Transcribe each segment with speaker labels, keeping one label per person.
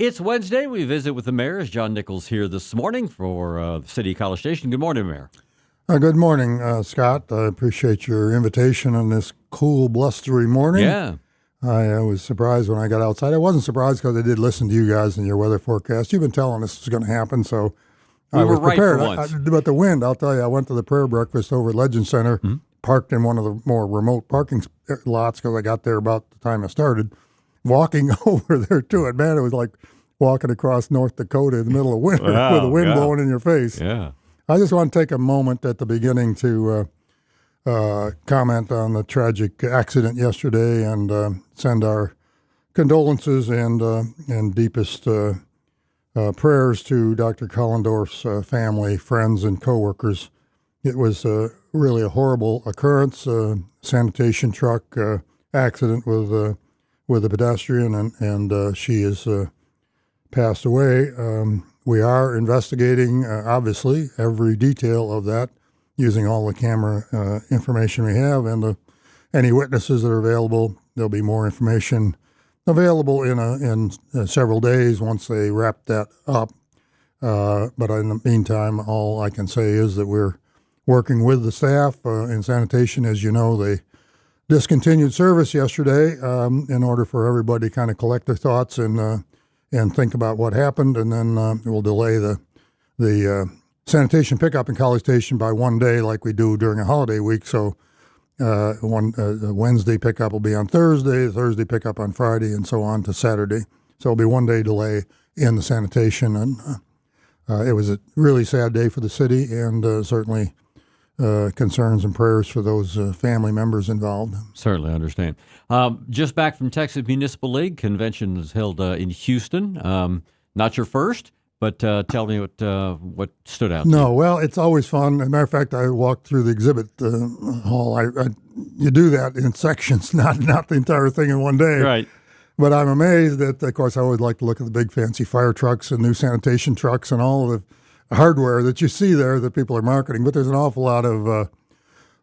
Speaker 1: It's Wednesday. We visit with the mayor. Is John Nichols here this morning for the City College Station. Good morning, Mayor.
Speaker 2: Good morning, Scott. I appreciate your invitation on this cool, blustery morning.
Speaker 1: Yeah.
Speaker 2: I was surprised when I got outside. I wasn't surprised because I did listen to you guys and your weather forecast. You've been telling us it's going to happen, so I was prepared.
Speaker 1: Right for once.
Speaker 2: But the wind, I'll tell you, I went to the prayer breakfast over at Legend Center, parked in one of the more remote parking lots because I got there about the time I started. Walking over there to it, man, it was like walking across North Dakota in the middle of winter with the wind blowing in your face.
Speaker 1: Yeah.
Speaker 2: I just want to take a moment at the beginning to comment on the tragic accident yesterday and send our condolences and deepest prayers to Dr. Collendorf's family, friends, and coworkers. It was really a horrible occurrence, sanitation truck accident with a pedestrian, and she has passed away. We are investigating, obviously, every detail of that, using all the camera information we have and any witnesses that are available. There'll be more information available in several days once they wrap that up. But in the meantime, all I can say is that we're working with the staff in sanitation. As you know, they discontinued service yesterday in order for everybody to kind of collect their thoughts and think about what happened, and then we'll delay the sanitation pickup in College Station by one day like we do during a holiday week. So Wednesday pickup will be on Thursday, Thursday pickup on Friday, and so on to Saturday. So it'll be one day delay in the sanitation, and it was a really sad day for the city, and certainly concerns and prayers for those family members involved.
Speaker 1: Certainly understand. Just back from Texas Municipal League. Convention was held in Houston. Not your first, but tell me what stood out to you.
Speaker 2: No, well, it's always fun. As a matter of fact, I walked through the exhibit hall. You do that in sections, not the entire thing in one day.
Speaker 1: Right.
Speaker 2: But I'm amazed that, of course, I always like to look at the big fancy fire trucks and new sanitation trucks and all of the hardware that you see there that people are marketing. But there's an awful lot of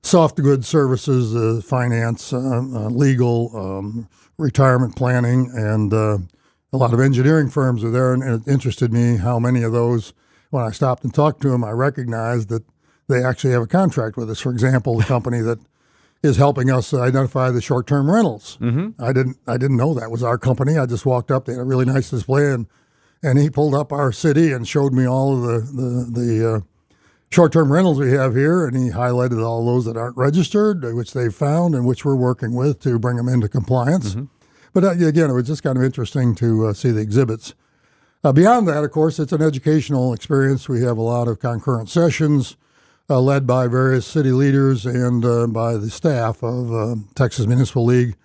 Speaker 2: soft goods services, finance, legal, retirement planning, and a lot of engineering firms are there. And it interested me how many of those, when I stopped and talked to them, I recognized that they actually have a contract with us. For example, the company that is helping us identify the short-term rentals. Mm-hmm. I didn't know that was our company. I just walked up. They had a really nice display, and he pulled up our city and showed me all of the short-term rentals we have here, and he highlighted all those that aren't registered, which they've found and which we're working with to bring them into compliance. Mm-hmm. But again, it was just kind of interesting to see the exhibits. Beyond that, of course, it's an educational experience. We have a lot of concurrent sessions led by various city leaders and by the staff of Texas Municipal League,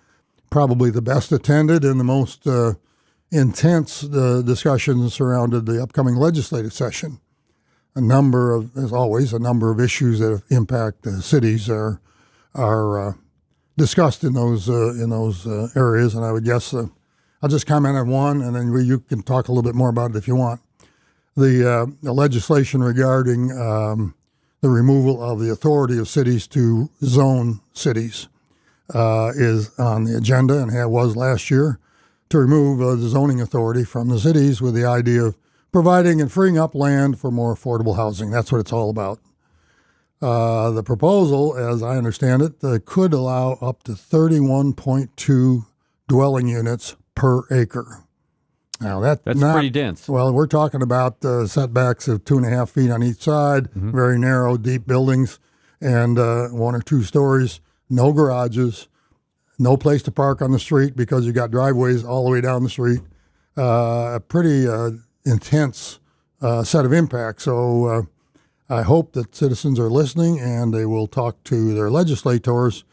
Speaker 2: probably the best attended and the most intense discussions surrounded the upcoming legislative session. As always, a number of issues that impact cities are discussed in those areas. And I would guess I'll just comment on one, and then you can talk a little bit more about it if you want. The legislation regarding the removal of the authority of cities to zone cities is on the agenda, and was last year, to remove the zoning authority from the cities with the idea of providing and freeing up land for more affordable housing. That's what it's all about. The proposal, as I understand it, could allow up to 31.2 dwelling units per acre. Now that's
Speaker 1: pretty dense.
Speaker 2: Well, we're talking about setbacks of 2.5 feet on each side, very narrow, deep buildings, and 1 or 2 stories, no garages, no place to park on the street because you got driveways all the way down the street. A pretty intense set of impacts. So I hope that citizens are listening and they will talk to their legislators.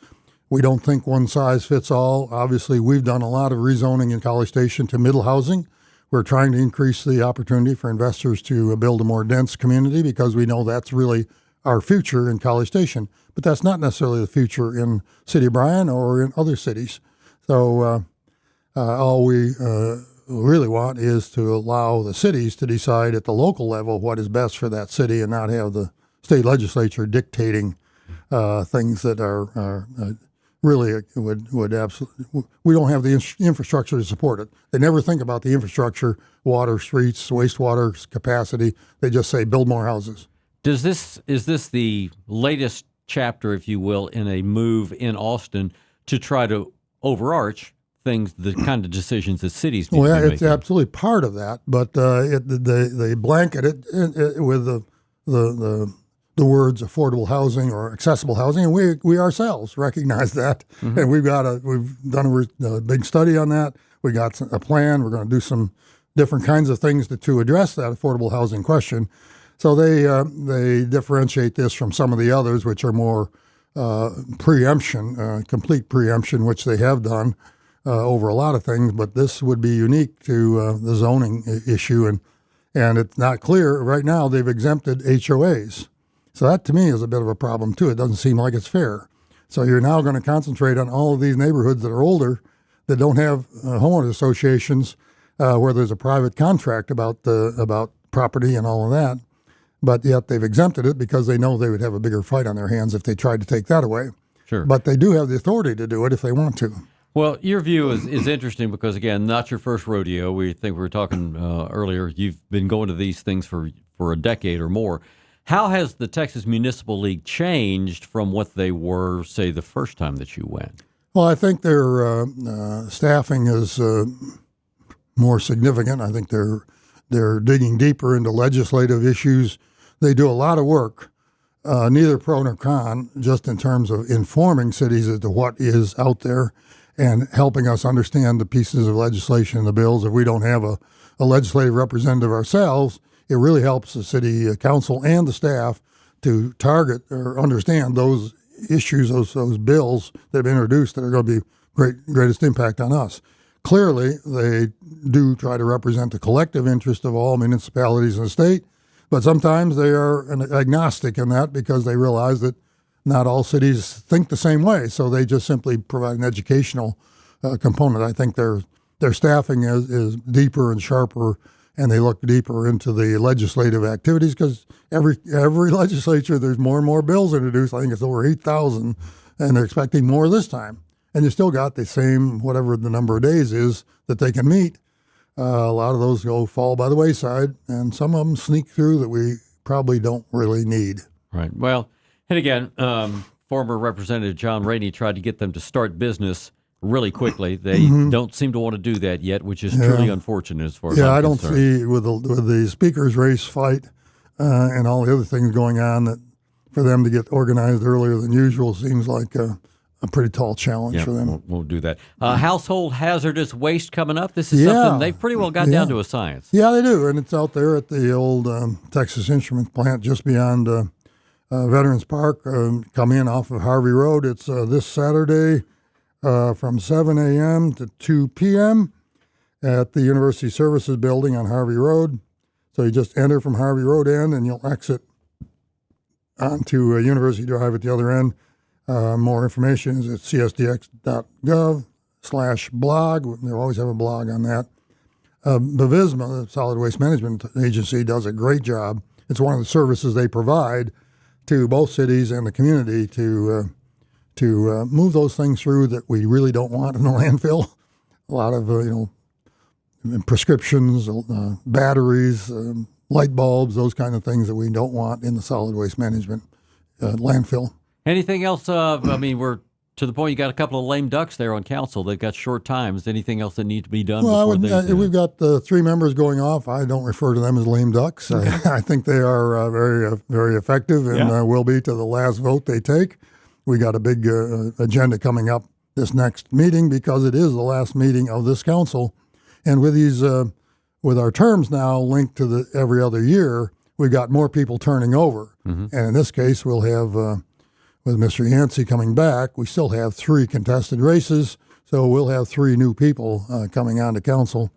Speaker 2: We don't think one size fits all. Obviously, we've done a lot of rezoning in College Station to middle housing. We're trying to increase the opportunity for investors to build a more dense community because we know that's really our future in College Station. But that's not necessarily the future in City of Bryan or in other cities. So all we really want is to allow the cities to decide at the local level what is best for that city and not have the state legislature dictating things that are really it would absolutely. We don't have the infrastructure to support it. They never think about the infrastructure, water, streets, wastewater capacity. They just say build more houses.
Speaker 1: Is this the latest chapter, if you will, in a move in Austin to try to overarch things, the kind of decisions that cities need to be
Speaker 2: Well,
Speaker 1: making?
Speaker 2: it's absolutely part of that, but they blanket it with the words affordable housing or accessible housing, and we ourselves recognize that, and we've done a big study on that. We got a plan. We're going to do some different kinds of things to address that affordable housing question. So they differentiate this from some of the others, which are more preemption, complete preemption, which they have done over a lot of things. But this would be unique to the zoning issue, and it's not clear right now. They've exempted HOAs. So that, to me, is a bit of a problem, too. It doesn't seem like it's fair. So you're now going to concentrate on all of these neighborhoods that are older, that don't have homeowners associations, where there's a private contract about property and all of that. But yet they've exempted it because they know they would have a bigger fight on their hands if they tried to take that away.
Speaker 1: Sure.
Speaker 2: But they do have the authority to do it if they want to.
Speaker 1: Well, your view is interesting because, again, not your first rodeo. We were talking earlier. You've been going to these things for a decade or more. How has the Texas Municipal League changed from what they were, say, the first time that you went?
Speaker 2: Well, I think their staffing is more significant. I think they're digging deeper into legislative issues. They do a lot of work, neither pro nor con, just in terms of informing cities as to what is out there and helping us understand the pieces of legislation and the bills. If we don't have a legislative representative ourselves, it really helps the city council and the staff to target or understand those issues, those bills that have been introduced that are going to be greatest impact on us. Clearly, they do try to represent the collective interest of all municipalities in the state, but sometimes they are agnostic in that because they realize that not all cities think the same way, so they just simply provide an educational component. I think their staffing is deeper and sharper, and they look deeper into the legislative activities because every legislature, there's more and more bills introduced. I think it's over 8,000, and they're expecting more this time. And you still got the same, whatever the number of days is that they can meet. A lot of those fall by the wayside, and some of them sneak through that we probably don't really need.
Speaker 1: Right. Well, and again, former Representative John Rainey tried to get them to start business really quickly. They don't seem to want to do that yet, which is truly unfortunate as far as I'm
Speaker 2: I don't
Speaker 1: concerned.
Speaker 2: see with the speaker's race fight and all the other things going on that for them to get organized earlier than usual seems like a pretty tall challenge for them.
Speaker 1: We'll do that. Household hazardous waste coming up. This is something they've pretty well got down to a science.
Speaker 2: Yeah, they do, and it's out there at the old Texas Instruments plant just beyond Veterans Park. Come in off of Harvey Road. It's this Saturday from 7 a.m. to 2 p.m. at the University Services Building on Harvey Road. So you just enter from Harvey Road end, and you'll exit onto University Drive at the other end. More information is at csdx.gov/blog. They always have a blog on that. Bavisma, the Solid Waste Management Agency, does a great job. It's one of the services they provide to both cities and the community to move those things through that we really don't want in the landfill. A lot of prescriptions, batteries, light bulbs, those kind of things that we don't want in the solid waste management landfill.
Speaker 1: Anything else? We're to the point you got a couple of lame ducks there on council. They've got short times. Anything else that needs to be done?
Speaker 2: Well, we've got 3 members going off. I don't refer to them as lame ducks. I think they are very, very effective and will be to the last vote they take. We got a big agenda coming up this next meeting because it is the last meeting of this council. And with these, with our terms now linked to the every other year, we've got more people turning over. And in this case, we'll have, with Mr. Yancey coming back, we still have 3 contested races. So we'll have 3 new people coming on to council.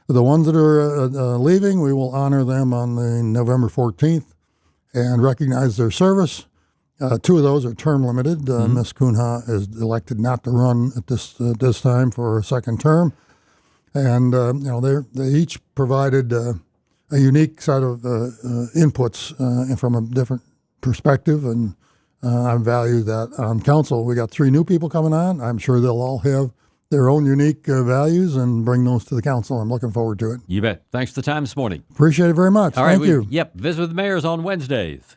Speaker 2: The ones that are leaving, we will honor them on the November 14th and recognize their service. 2 of those are term limited. Ms. Cunha is elected not to run at this time for a second term. And, they each provided a unique set of inputs from a different perspective. And I value that on council. We got 3 new people coming on. I'm sure they'll all have their own unique values and bring those to the council. I'm looking forward to it.
Speaker 1: You bet. Thanks for the time this morning.
Speaker 2: Appreciate it very much.
Speaker 1: All right.
Speaker 2: Thank you.
Speaker 1: Yep. Visit with the mayors on Wednesdays.